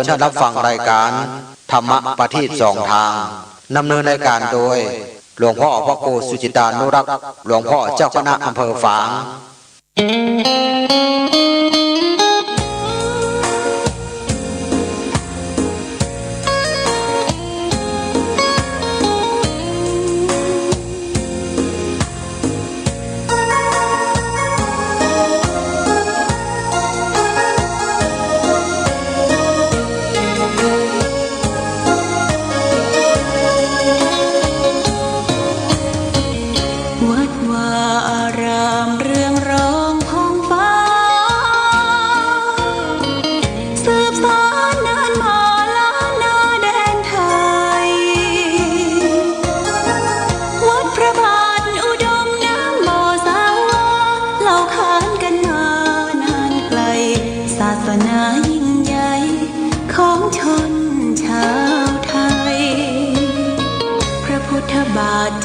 ญรับฟังรายการธรรมะประทีปสองทางดำเนินรายการโดยหลวงพ่อพระครูสุจิตานุรักษ์หลวงพ่อเจ้าคณะอำเภอฝาง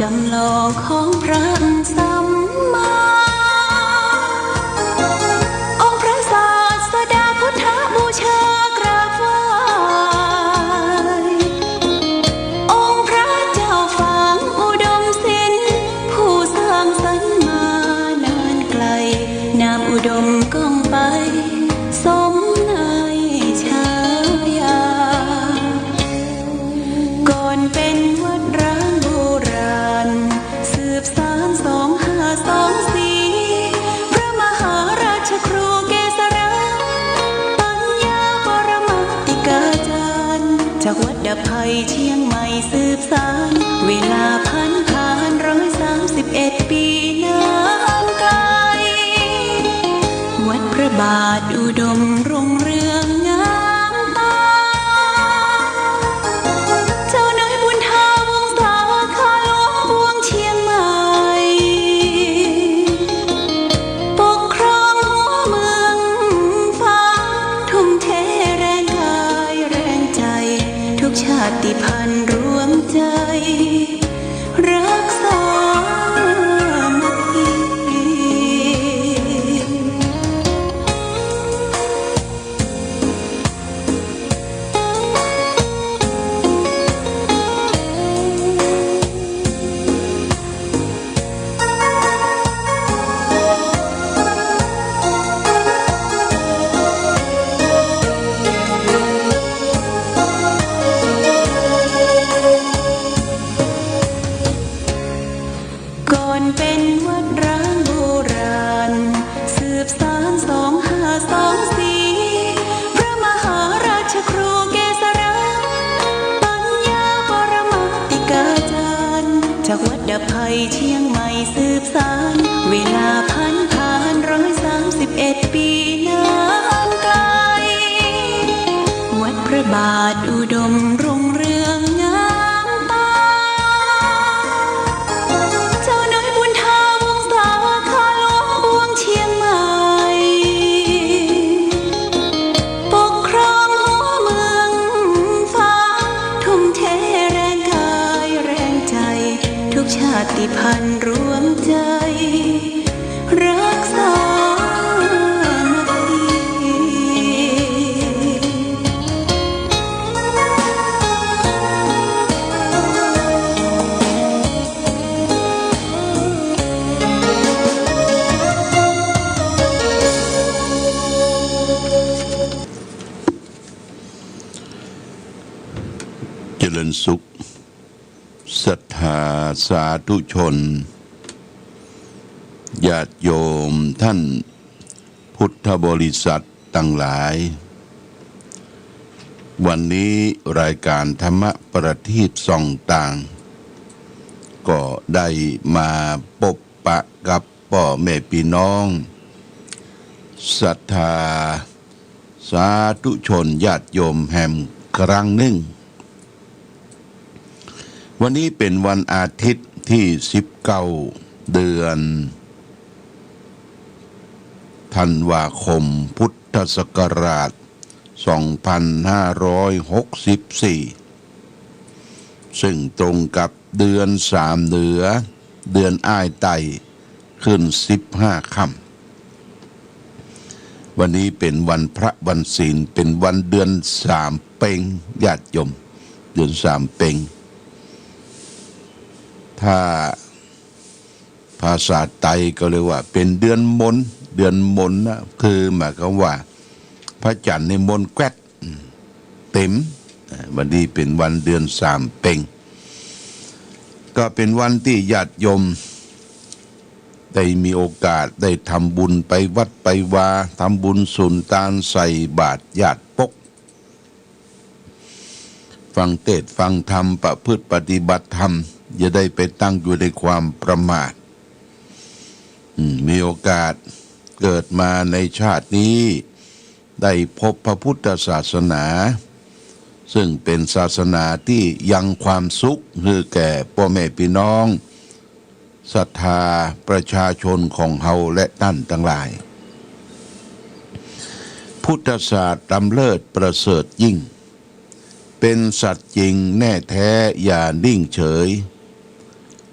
จำลองของพระสัมมาองค์พระศาสดาพุทธบูชากราบไหว้องค์พระเจ้าฝางอุดมศิลป์ผู้สร้างสรรค์มานานไกลนามอุดมก้องไปสมในฉายาก่อนเป็นวัดร้างโบราณสืบสาน2524พระมหาราชครูเกษราปัญญาปรมัตติกาจารย์จากวัดดับภัยเชียงใหม่สืบสานเวลาผ่าน131 ปีนานไกลวัดพระบาทอุดมรุ่งเรืองงามตาเจ้าน้อยบุญทาวงศาคาหลวงพวงเชียงใหม่ปกครองหัวเมืองฟ้าทุ่มเทแรงกายแรงใจทุกชาติพันธุ์รวมใจรักษามัคคีก่อนเป็นวัดร้างโบราณสืบสาน2524พระมหาราชครูเกษราปัญญาปรมัตติกาจารย์จากวัดดับภัยเชียงใหม่สืบสานเวลาผ่าน131 ปีนานไกลวัดพระบาทอุดมรุ่งเรืองงามตาเจ้าน้อยบุญทาวงศาคาหลวงพวงเชียงใหม่ปกครองหัวเมืองฟ้าทุ่มเทแรงกายแรงใจทุกชาติพันธุ์รวมใจรักษามัคคีเจริญสุขศรัทธาสาธุชนญาติโยมท่านพุทธบริษัททั้งหลายวันนี้รายการธรรมะประทีปส่องต่างก็ได้มาพบปะกับพ่อแม่พี่น้องศรัทธาสาธุชนญาติโยมแห่งครั้งหนึ่งวันนี้เป็นวันอาทิตย์ที่19 เดือนธันวาคมพุทธศักราช2564ซึ่งตรงกับเดือน3เหนือเดือนอ้ายไต่ขึ้น15 ค่ำ วันนี้เป็นวันพระวันศีลเป็นวันเดือนสามเพ็งญาติโยมเดือนสามเพ็งถ้าภาษาไทยก็เรียกว่าเป็นเดือนมนเดือนมนนะคือหมายความว่าพระจันทร์ในมนแกวดเต็มวันนี้เป็นวันเดือนสามเพ็งก็เป็นวันที่ญาติโยมได้มีโอกาสได้ทำบุญไปวัดไปวาทำบุญสุนทานใส่บาตรญาติปกฟังเทศน์ฟังธรรมประพฤติปฏิบัติธรรมอย่าได้ไปตั้งอยู่ในความประมาทมีโอกาสเกิดมาในชาตินี้ได้พบพระพุทธศาสนาซึ่งเป็นศาสนาที่ยังความสุขให้แก่พ่อแม่พี่น้องศรัทธาประชาชนของเฮาและท่านทั้งหลายพุทธศาสตร์ล้ำเลิศประเสริฐยิ่งเป็นสัตว์จริงแน่แท้อย่านิ่งเฉย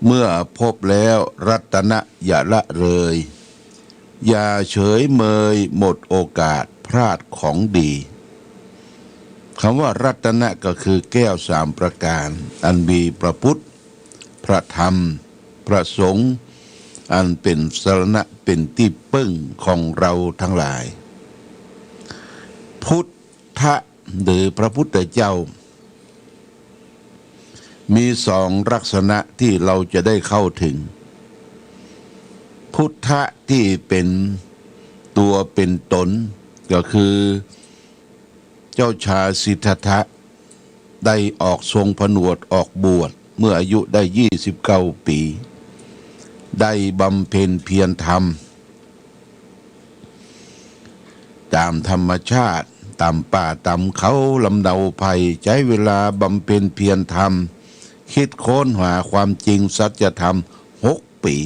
เมื่อพบแล้วรัตนะอย่าละเลยอย่าเฉยเมยหมดโอกาสพลาดของดีคำว่ารัตนะก็คือแก้วสามประการอันมีพระพุทธพระธรรมพระสงฆ์อันเป็นสรณะเป็นที่พึ่งของเราทั้งหลายพุทธะหรือพระพุทธเจ้ามีสองลักษณะที่เราจะได้เข้าถึงพุทธะที่เป็นตัวเป็นตนก็คือเจ้าชายสิทธัตถะได้ออกทรงผนวดออกบวชเมื่ออายุได้29 ปีได้บำเพ็ญเพียรธรรมตามธรรมชาติตามป่าตามเขาลำเนาภัยใช้เวลาบำเพ็ญเพียรธรรมคิดค้นหาความจริงสัจธรรม6 ปี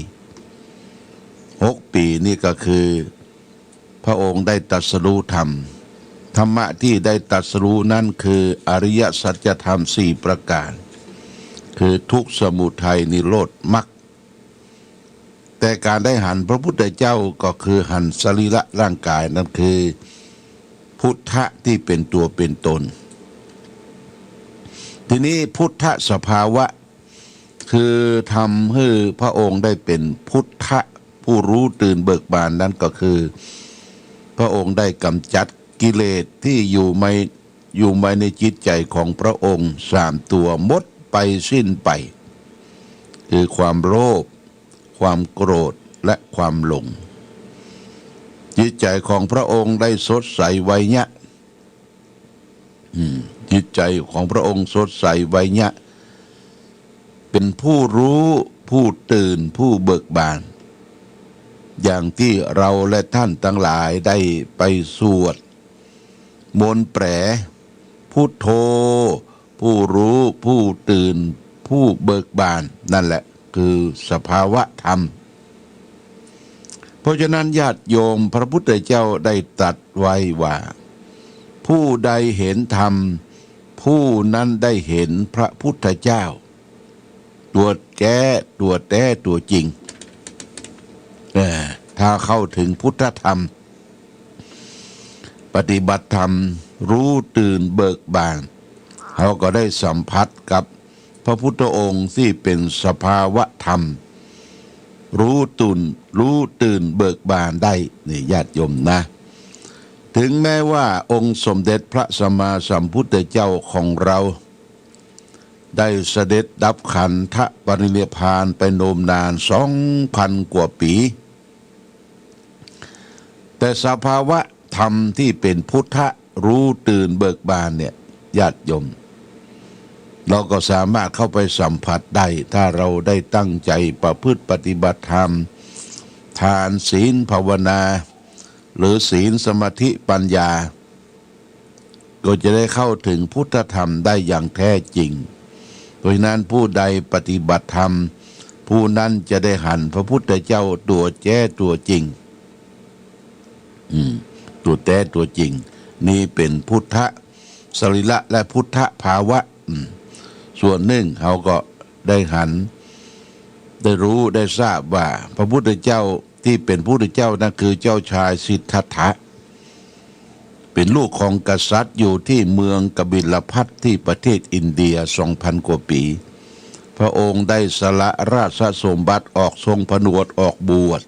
6 ปีนี่ก็คือพระองค์ได้ตรัสรู้ธรรมธรรมะที่ได้ตรัสรู้นั่นคืออริยสัจธรรม4 ประการคือทุกข์สมุทัยนิโรธมรรคแต่การได้หันพระพุทธเจ้าก็คือหันสรีระร่างกายนั่นคือพุทธะที่เป็นตัวเป็นตนทีนี้พุทธสภาวะคือทำให้พระองค์ได้เป็นพุทธะผู้รู้ตื่นเบิกบานนั้นก็คือพระองค์ได้กำจัดกิเลสที่อยู่ในจิตใจของพระองค์3 ตัวหมดไปสิ้นไปคือความโลภความโกรธและความหลงจิตใจของพระองค์ได้สดใสไวยะจิตใจของพระองค์สดใสไวยะเป็นผู้รู้ผู้ตื่นผู้เบิกบานอย่างที่เราและท่านทั้งหลายได้ไปสวดมนต์แปรพุทโธผู้รู้ผู้ตื่นผู้เบิกบานนั่นแหละคือสภาวะธรรมเพราะฉะนั้นญาติโยมพระพุทธเจ้าได้ตรัสไว้ว่าผู้ใดเห็นธรรมผู้นั้นได้เห็นพระพุทธเจ้าตัวแก้ตัวแท้ตัวจริงถ้าเข้าถึงพุทธธรรมปฏิบัติธรรมรู้ตื่นเบิกบานเขาก็ได้สัมผัสกับพระพุทธองค์ที่เป็นสภาวะธรรมรู้ตื่นเบิกบานได้นี่ญาติโยมนะถึงแม้ว่าองค์สมเด็จพระสัมมาสัมพุทธเจ้าของเราได้เสด็จดับขันธปรินิพพานไปโนมนาน 2,000 กว่าปีแต่สภาวะธรรมที่เป็นพุทธะรู้ตื่นเบิกบานเนี่ยญาติโยมเราก็สามารถเข้าไปสัมผัสได้ถ้าเราได้ตั้งใจประพฤติปฏิบัติธรรมทานศีลภาวนาหรือศีลสมาธิปัญญาก็จะได้เข้าถึงพุทธธรรมได้อย่างแท้จริงเพราะนั้นผู้ใดปฏิบัติธรรมผู้นั้นจะได้หันพระพุทธเจ้าตัวแท้ตัวจริงตัวแท้ตัวจริงนี่เป็นพุทธสรีระและพุทธภาวะส่วนหนึ่งเขาก็ได้หันได้รู้ได้ทราบว่าพระพุทธเจ้าที่เป็นพระพุทธเจ้านั่นคือเจ้าชายสิทธัตถะ เป็นลูกของกษัตริย์อยู่ที่เมืองกบิลพัทที่ประเทศอินเดีย 2,000 กว่าปีพระองค์ได้สละราชสมบัติออกทรงผนวดออกบวช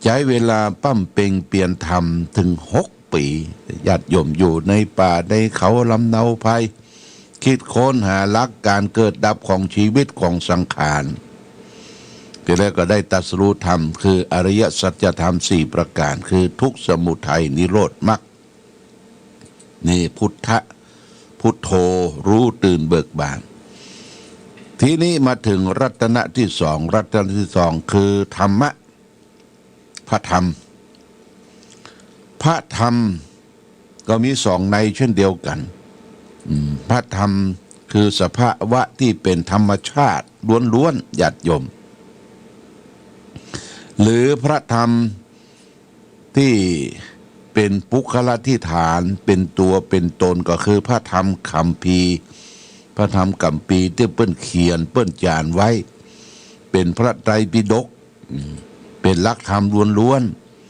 ใช้เวลาปั้มเป่งเปลี่ยนธรรมถึง6 ปีญาติโยมอยู่ในป่าในเขาลำเนาภัยคิดค้นหาหลักการเกิดดับของชีวิตของสังขารทีแรกก็ได้ตรัสรู้ธรรมคืออริยสัจธรรม4 ประการคือทุกข์สมุทัยนิโรธมรรคนี่พุทโธรู้ตื่นเบิกบานทีนี้มาถึงรัตนะที่สองคือธรรมะพระธรรมก็มี2 ในเช่นเดียวกันพระธรรมคือสภาวะที่เป็นธรรมชาติล้วนๆญาติโยมหรือพระธรรมที่เป็นปุคละที่ฐานเป็นตัวเป็นตนก็คือพระธรรมคัมภีร์พระธรรมคัมภีร์ที่เปิ้นเขียนเปิ้นจานไว้เป็นพระไตรปิฎกเป็นหลักธรรมล้วน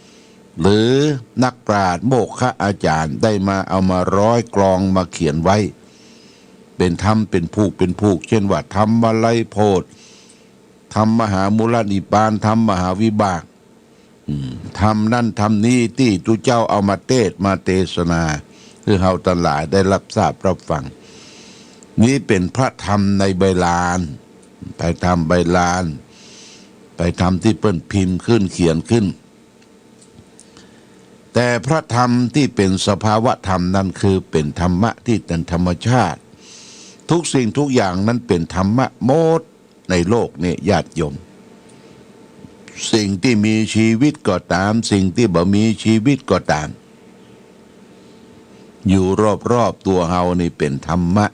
ๆหรือนักปราชญ์โมฆะอาจารย์ได้มาเอามาร้อยกรองมาเขียนไว้เป็นธรรมเป็นผูกเช่นว่าธรรมไลโพธิธรรมมหามูลนิพพานธรรมมหาวิบากธรรมนั่นธรรมนี้ที่ตุเจ้าเอามาเทศมาเทศนาคือเฮาทั้งหลายได้รับทราบรับฟังนี้เป็นพระธรรมในใบลานไปทำใบลานไปทำที่เปิ้นพิมพ์ขึ้นเขียนขึ้นแต่พระธรรมที่เป็นสภาวะธรรมนั้นคือเป็นธรรมะที่เป็นธรรมชาติทุกสิ่งทุกอย่างนั้นเป็นธรรมะหมดในโลกนี้ญาติโยมสิ่งที่มีชีวิตก็ตามสิ่งที่บ่มีชีวิตก็ตามอยู่รอบๆตัวเฮานี่เป็นธรรมะ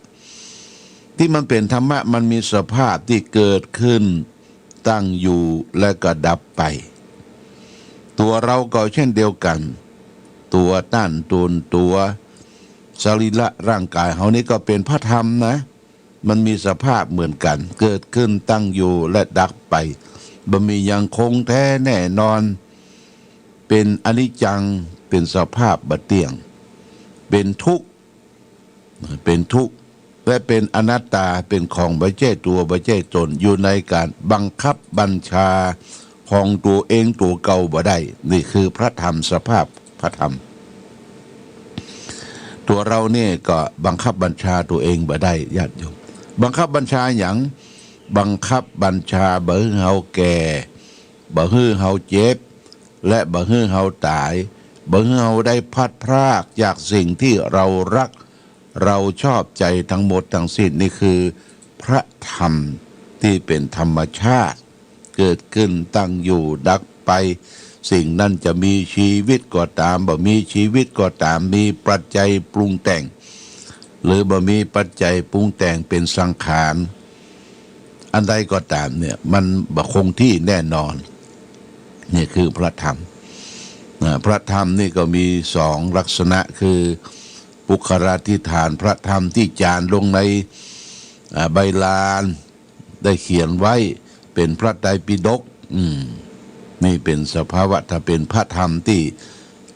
ที่มันเป็นธรรมะมันมีสภาพที่เกิดขึ้นตั้งอยู่และก็ดับไปตัวเราก็เช่นเดียวกันตัวต้านตัวสรีระร่างกายเฮานี่ก็เป็นพระธรรมนะมันมีสภาพเหมือนกันเกิดขึ้นตั้งอยู่และดับไปบ่มีอย่างคงแท้แน่นอนเป็นอนิจจังเป็นสภาพบ่เที่ยงเป็นทุกข์และเป็นอนัตตาเป็นของบ่ใช่ตัวบ่ใช่ตนอยู่ในการบังคับบัญชาของตัวเองตัวเก่าบ่ได้นี่คือพระธรรมสภาพพระธรรมตัวเราเนี่ยก็บังคับบัญชาตัวเองบ่ได้ญาติโยมบังคับบัญชาหยังบังคับบัญชาบ่ให้เฮาแก่บ่ให้เฮาเจ็บและบ่ให้เฮาตายบ่ให้เฮาได้พัดพรากจากสิ่งที่เรารักเราชอบใจทั้งหมดทั้งสิ้นนี่คือพระธรรมที่เป็นธรรมชาติเกิดขึ้นตั้งอยู่ดับไปสิ่งนั้นจะมีชีวิตก็ตามบ่มีชีวิตก็ตามมีปัจจัยปรุงแต่งหรือบ่มีปัจจัยปรุงแต่งเป็นสังขารอันใดก็ตามเนี่ยมันบ่คงที่แน่นอนนี่คือพระธรรมพระธรรมนี่ก็มี2 ลักษณะคือปุคราธิฐานพระธรรมที่จานลงในใบลานได้เขียนไว้เป็นพระไตรปิฎกนี่เป็นสภาวะถ้าเป็นพระธรรมที่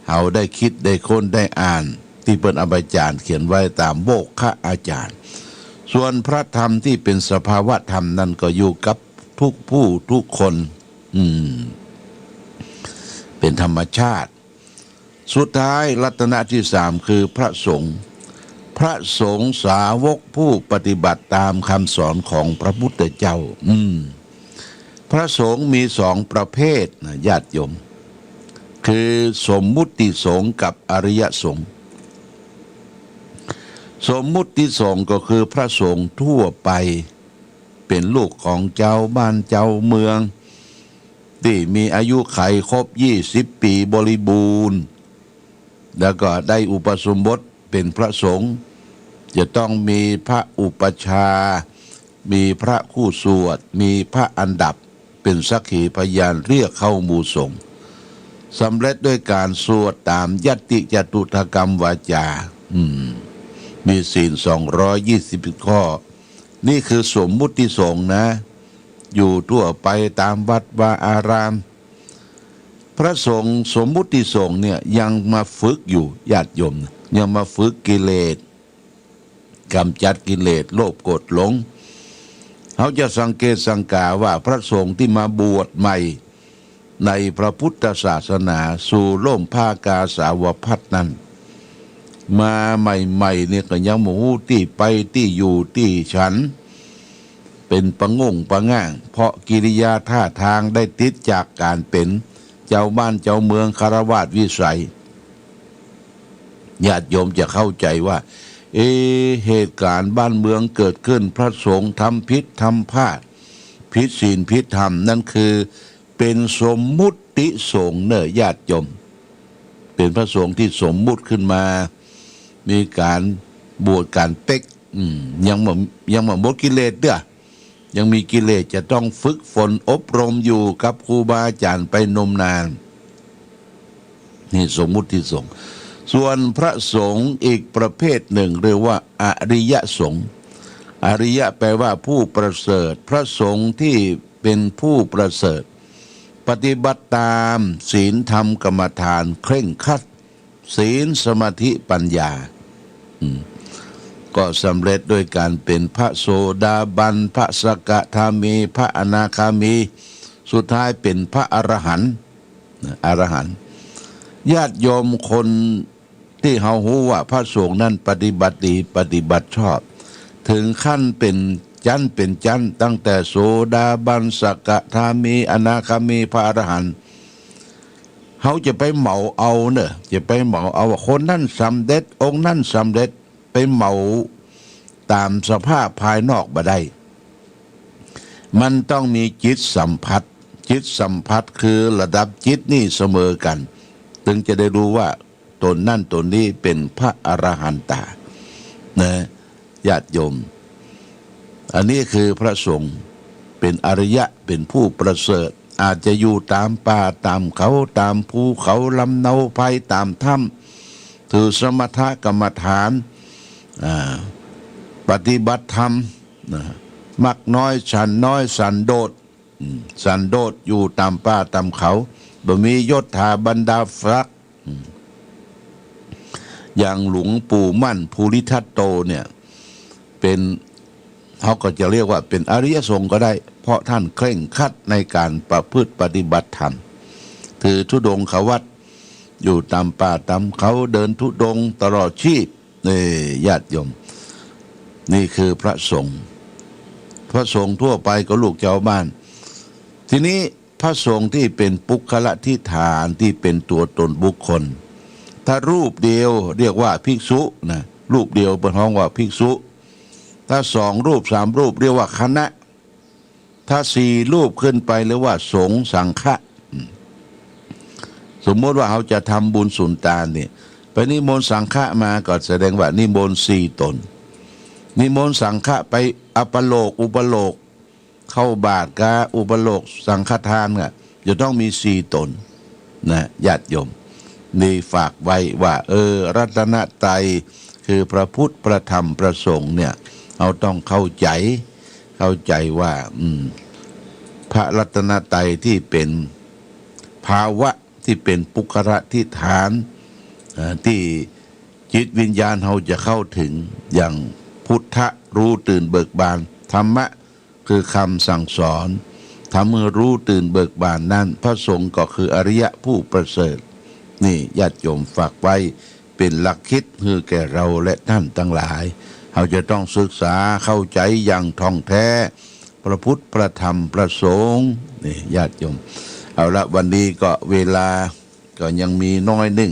เฮาได้คิดได้ค้นได้อ่านที่เปิ้นเอาไปจานเขียนไว้ตามโมฆะอาจารย์ส่วนพระธรรมที่เป็นสภาวะธรรมนั้นก็อยู่กับทุกผู้ทุกคนเป็นธรรมชาติสุดท้ายรัตนะที่3คือพระสงฆ์สาวกผู้ปฏิบัติตามคำสอนของพระพุทธเจ้าพระสงฆ์มี2 ประเภทนะญาติโยมคือสมมุติสงฆ์กับอริยสงฆ์สมมุติสงฆ์ก็คือพระสงฆ์ทั่วไปเป็นลูกของเจ้าบ้านเจ้าเมืองที่มีอายุไขครบ20 ปีบริบูรณ์แล้วก็ได้อุปสมบทเป็นพระสงฆ์จะต้องมีพระอุปชามีพระคู่สวดมีพระอันดับเป็นสักขีพยานเรียกเข้าหมู่สงฆ์สำเร็จด้วยการสวดตามยัตติจตุถกรรมวาจามีศีล220 ข้อนี่คือสมมุติสงฆ์นะอยู่ทั่วไปตามวัดวาอาราม พระสงฆ์สมมุติสงฆ์เนี่ยยังมาฝึกอยู่ญาติโยมยังมาฝึกกิเลสกำจัดกิเลสโลภโกรธหลงเขาจะสังเกตสังกาว่าพระสงฆ์ที่มาบวชใหม่ในพระพุทธศาสนาสู่ร่มผ้ากาสาวพัสนั้นมาใหม่ๆเนี่ยก็ยังหมูที่ไปที่อยู่ที่ฉันเป็นประงงประง่างเพราะกิริยาท่าทางได้ติดจากการเป็นเจ้าบ้านเจ้าเมืองคารวาสวิสัยญาติโยมจะเข้าใจว่าเหตุการณ์บ้านเมืองเกิดขึ้นพระสงฆ์ทำผิดทำพลาดผิดศีลผิดธรรมนั่นคือเป็นสมมุติสงฆ์เนอะญาติโยมเป็นพระสงฆ์ที่สมมุติขึ้นมามีการบวชการเต็กยังหมดกิเลสเด้อยังมีกิเลสจะต้องฝึกฝนอบรมอยู่กับครูบาอาจารย์ไปนมนานนี่สมมุติสงฆ์ส่วนพระสงฆ์อีกประเภทหนึ่งเรียกว่าอริยสงฆ์อริยะแปลว่าผู้ประเสริฐพระสงฆ์ที่เป็นผู้ประเสริฐปฏิบัติตามศีลธรรมกรรมฐานเคร่งครัดศีลสมาธิปัญญาก็สำเร็จด้วยการเป็นพระโสดาบันพระสกทามีพระอนาคามีสุดท้ายเป็นพระอรหันต์ญาติโยมคนที่เฮาฮู้ว่าพระสงฆ์นั้นปฏิบัติดีปฏิบัติชอบถึงขั้นเป็นจันตั้งแต่โสดาบันสกทามีอนาคามีพระอรหันต์เขาจะไปเหมาเอาเนอะจะไปเหมาเอาว่าคนนั้นสำเร็จองค์นั้นสำเร็จไปเหมาตามสภาพภายนอกบ่ได้มันต้องมีจิตสัมผัสคือระดับจิตนี่เสมอกันถึงจะได้รู้ว่าตนนั่นตนนี้เป็นพระอรหันตานะญาติโยมอันนี้คือพระสงฆ์เป็นอริยะเป็นผู้ประเสริฐอาจจะอยู่ตามป่าตามเขาตามภูเขาลำเนาไพตามถ้ำถือสมถกรรมฐานปฏิบัติธรรมมักน้อยฉันน้อยสันโดษอยู่ตามป่าตามเขาบ่มียศถาบรรดาศักดิ์อย่างหลวงปู่มั่นภูริทัตโตเนี่ยเป็นเขาก็จะเรียกว่าเป็นอริยสงฆ์ก็ได้เพราะท่านเคร่งครัดในการประพฤติปฏิบัติธรรมถือธุดงควัตรอยู่ตามป่าตามเขาเดินธุดงตลอดชีพนี่ญาติโยมนี่คือพระสงฆ์ทั่วไปก็ลูกเจ้าบ้านทีนี้พระสงฆ์ที่เป็นปุคละทิฏฐานที่เป็นตัวตนบุคคลถ้ารูปเดียวเรียกว่าภิกษุนะรูปเดียวเป็นห้องว่าภิกษุถ้า2 รูป 3 รูปเรียกว่าคณะถ้า4 รูปขึ้นไปเรียกว่าสงฆ์สังฆะสมมติว่าเขาจะทำบุญสุนทานเนี่ยไปนิมนต์สังฆะมาก็แสดงว่านิมนต์4 ตนนิมนต์สังฆะไปอัปโลกอุปโลกเข้าบาตรกาอุปโลกสังฆทานเนี่ยจะต้องมี4 ตนนะญาติโยมนี่ฝากไว้ว่ารัตนตรัยคือพระพุทธพระธรรมพระสงฆ์เนี่ยเราต้องเข้าใจว่าพระรัตนตรัยที่เป็นภาวะที่เป็นปุคละทิฏฐานที่จิตวิญญาณเราจะเข้าถึงอย่างพุทธะรู้ตื่นเบิกบานธรรมะคือคำสั่งสอนทำให้รู้ตื่นเบิกบานนั้นพระสงฆ์ก็คืออริยะผู้ประเสริฐนี่ญาติโยมฝากไว้เป็นหลักคิดคือแก่เราและท่านทั้งหลายเราจะต้องศึกษาเข้าใจอย่างท่องแท้พระพุทธพระธรรมพระสงฆ์นี่ญาติโยมเอาละวันนี้ก็เวลาก็ยังมีน้อยหนึ่ง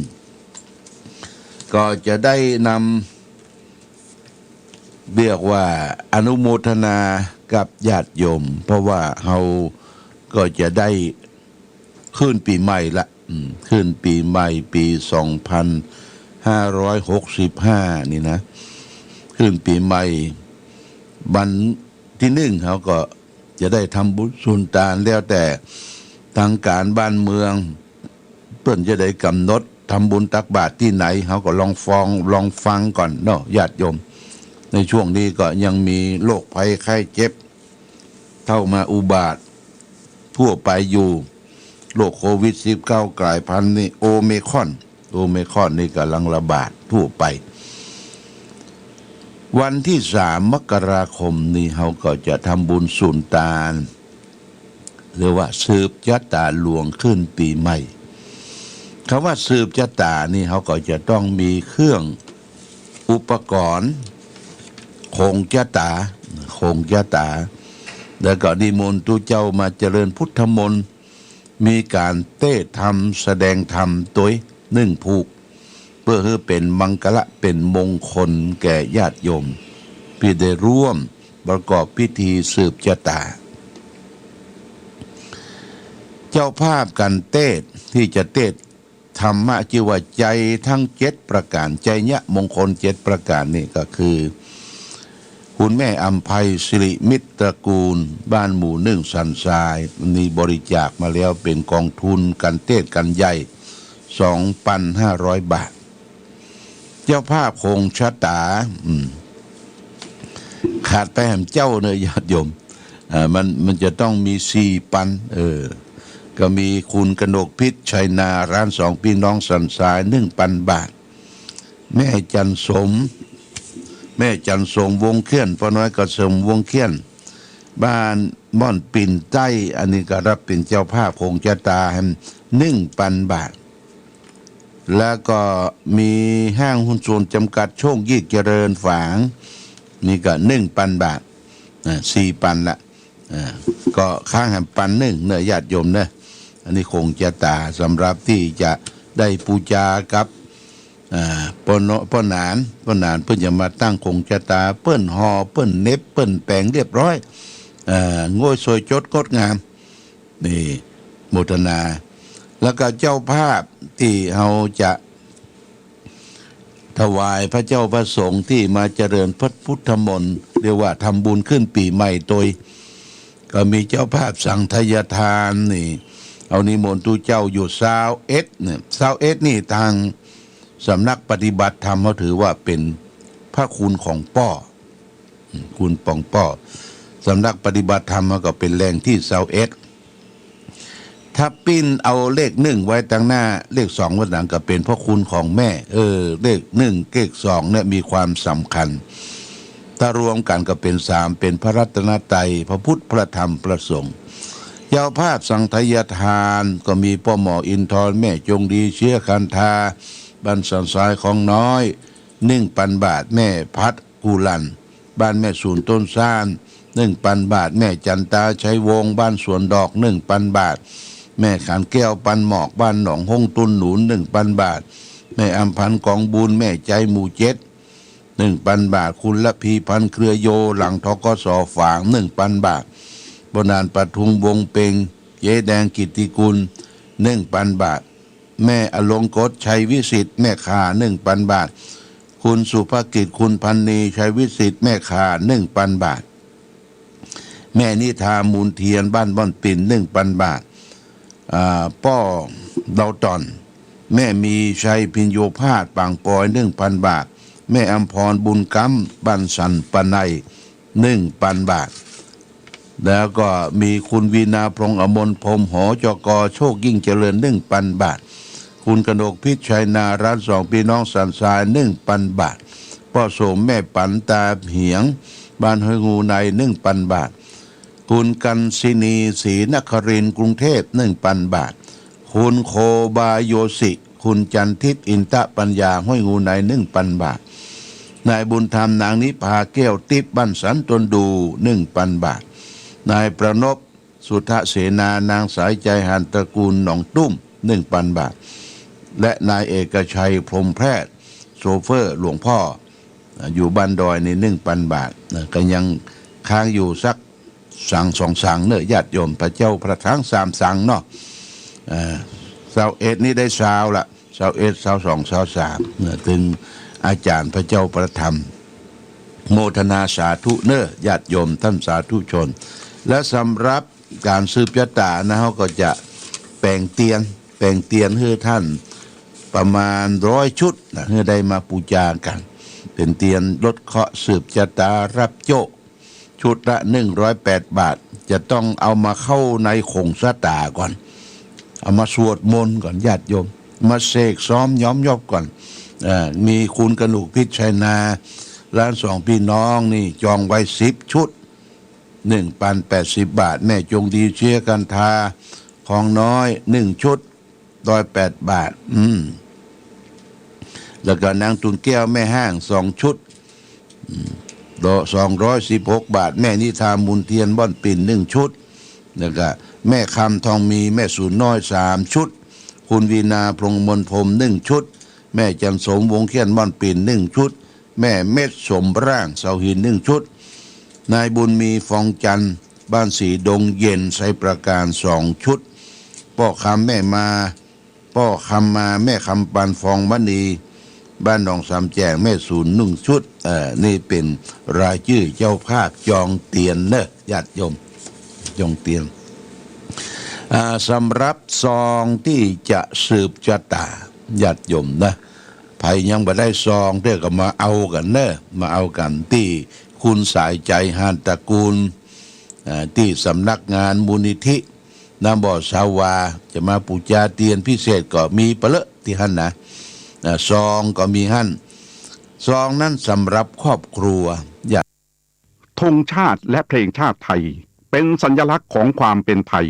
ก็จะได้นำเรียกว่าอนุโมทนากับญาติโยมเพราะว่าเราก็จะได้ขึ้นปีใหม่ละขึ้นปีใหม่ปี2565นี่นะขึ้นปีใหม่วันที่1เขาก็จะได้ทำบุญสุนทานแล้วแต่ทางการบ้านเมืองเพิ่นจะได้กำหนดทำบุญตักบาตรที่ไหนเขาก็ลองฟังก่อนเนาะญาติโยมในช่วงนี้ก็ยังมีโรคภัยไข้เจ็บเข้ามาอุบาททั่วไปอยู่ โรคโควิด -19 กลายพันธุ์นี่โอเมคอนนี่กำลังระบาดทั่วไปวันที่3 มกราคมนี้เขาก็จะทำบุญสุนตานหรือว่าสืบชะตาหลวงขึ้นปีใหม่คำว่าสืบชะตานี่เขาก็จะต้องมีเครื่องอุปกรณ์คงชะตาแล้วก็นิมนต์ตุเจ้ามาเจริญพุทธมนต์มีการเต้ธรรมแสดงธรรมตัวนึ่งผูกเพื่อให้เป็นมังกละเป็นมงคลแก่ญาติโยมที่ได้ร่วมประกอบพิธีสืบชะตาเจ้าภาพกันเทศที่จะเทศธรรมะชื่อว่าใจทั้ง7ประการใจเนี้ยมงคล7ประการนี่ก็คือคุณแม่อัมภัยสิริมิตรตระกูลบ้านหมู่1สันทรายมีบริจาคมาแล้วเป็นกองทุนกันเทศกันใหญ่ 2,500 บาทเจ้าภาพคงชะตาขาดไปแห่งเจ้าเนยญาติโยมมันจะต้องมี4 ปันก็มีคุณกนกพิษชัยนาร้าน2พี่น้องสันทราย 1,000 บาทแม่จันสมวงเขียนพ่อน้อยกระสมวงเขียนบ้านม่อนปิ่นใต้อันนี้ก็รับเป็นเจ้าภาพคงชะตาให้ 1,000 บาทแล้วก็มีห้างหุ้นส่วนจำกัดโชคยิ่งเจริญฝางนี่ก็ 1,000 บาท4 ปันละก็ค้างแห่งปัน1เนื้อญาติโยมเนอะอันนี้คงชะตาสำหรับที่จะได้ปูจากับป้อนานเพิ่นจะมาตั้งคงชะตาเปิ้นหอเปิ้นเน็บเปิ้นแปลงเรียบร้อยโง่สวยจดงดงามนี่โมทนาแล้วก็เจ้าภาพที่เราจะถวายพระเจ้าพระสงฆ์ที่มาเจริญพระพุทธมนต์เรียกว่าทำบุญขึ้นปีใหม่โดยก็มีเจ้าภาพสังฆยทานนี่เอานิมนต์ตุเจ้าอยู่21เนี่ย21นี่ทางสำนักปฏิบัติธรรมเขาถือว่าเป็นพระคุณของป้อคุณปองป้อสำนักปฏิบัติธรรมมันก็เป็นแรงที่21ถ้าปิ้นเอาเลข1ไว้ตั้งหน้าเลข2ไว้หลังก็เป็นพระคุณของแม่เลข1เลข2เนี่ยมีความสำคัญถ้ารวมกันก็เป็น3เป็นพระรัตนตรัยพระพุทธพระธรรมพระสงฆ์เจ้าภาพสังฆยทานก็มีพ่อหมออินทรแม่จงดีเชื้อคันธาบ้านสันทรายของน้อย 1,000 บาทแม่พัดกูลันบ้านแม่ศูนย์ต้นซ่าน 1,000 บาทแม่จันตาชัยวงศ์บ้านสวนดอก 1,000 บาทแม่ขันแก้วปันหมอกบ้านหนองห้องตุนหนุน 1,000 บาทแม่อำพันธ์กองบุญแม่ใจหมู่7 1,000 บาทคุณละพีพันธ์เครือโยหลังทกสฝาง 1,000 บาทบนานปทุมวงเปงเจ๊แดงกิตติกุล 1,000 บาทแม่อลงกฎชัยวิสิทธิ์แม่ขา 1,000 บาทคุณสุภกิจคุณพันนีชัยวิสิทธิ์แม่ขา 1,000 บาทแม่นิธามูลเทียนบ้านบ่อนปิ่น 1,000 บาทป้อเดาตอนแม่มีชัยพิญโยพาสปางปอย 1,000 บาทแม่อำพรบุญกำบ้านสันปนัย 1,000 บาทแล้วก็มีคุณวีนาพงษ์อมรพรหมหจก.โชคยิ่งเจริญ 1,000 บาทคุณกนกพิษชัยนาร้าน2พี่น้องสันทราย 1,000 บาทพ่อโสมแม่ปันตาเหียงบ้านห้วยงูใน 1,000 บาทคุณกันศินีศรีนครินทร์กรุงเทพ 1,000 บาทคุณโคบายโยสิคุณจันทิพย์อินตะปัญญาห้วยงูใน 1,000 บาทนายบุญธรรมนางนิพาแก้วติ๊บบ้านสันตนดู 1,000 บาทนายประนพสุทธเสนานางสายใจหันตระกูลหนองตุ้ม 1,000 บาทและนายเอกชัยพรหมแพทย์โชเฟอร์หลวงพ่ออยู่บ้านดอยใน 1,000 บาทก็ยังค้างอยู่สักสั่ง2สั่งเนอะญาติโยมพระเจ้าพระทั้ง3สั่งเนาะ21นี่ได้20ละ21 22 23เนี่ยถึงอาจารย์พระเจ้าประธรรมโมทนาสาธุเนอะญาติโยมท่านสาธุชนและสำหรับการสืบชะตานะเขาก็จะแปลงเตียนให้ท่านประมาณ100 ชุดนะให้ได้มาปูจากันเป็นเตียนลดเคราะห์สืบชะตารับโจชุดละ108 บาทจะต้องเอามาเข้าในคงชะตาก่อน เอามาสวดมนต์ก่อนญาติโยมมาเสกซ้อมย้อมยอบก่อนมีคุณกนุกพิชัยนาร้านสองพี่น้องนี่จองไว้10 ชุด1,080 บาทแม่จงดีเชียร์กันทาของน้อย1 ชุด108 บาทแล้วก็นางตุนแก้วแม่ห้าง2 ชุด216 บาทแม่นิทามุนเทียนบ้อนปิ่น1 ชุดแล้วก็แม่คำทองมีแม่สูนน้อย3 ชุดคุณวีนาพรหมมนพรม1 ชุดแม่จันสมวงเขียนบ้อนปิ่น1 ชุดแม่เม็ดสมร่างเสาหิน1 ชุดนายบุญมีฟองจันทร์บ้านสีดงเย็นไซประการ2 ชุดพ่อคำแม่มาพ่อคำมาแม่คำปันฟองมณีบ้านหนองสามแจงแม่ศูนย์1 ชุดนี่เป็นรายชื่อเจ้าภาพจองเตียนเนอะญาติโยมจองเตียนสำหรับซองที่จะสืบชะตาญาติโยมนะใครยังไม่ได้ซองเรียกก็มาเอากันเนอะมาเอากันที่คุณสายใจหานตระกูลที่สำนักงานมูลนิธิน้ำบ่อสาวาจะมาปูจาเตียนพิเศษก็มีเปละที่หั่นนะซองก็มีหั่นซองนั้นสำหรับครอบครัวธงชาติและเพลงชาติไทยเป็นสัญลักษณ์ของความเป็นไทย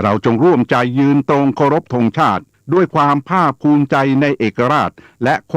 เราจงร่วมใจยืนตรงเคารพธงชาติด้วยความภาคภูมิใจในเอกราชและ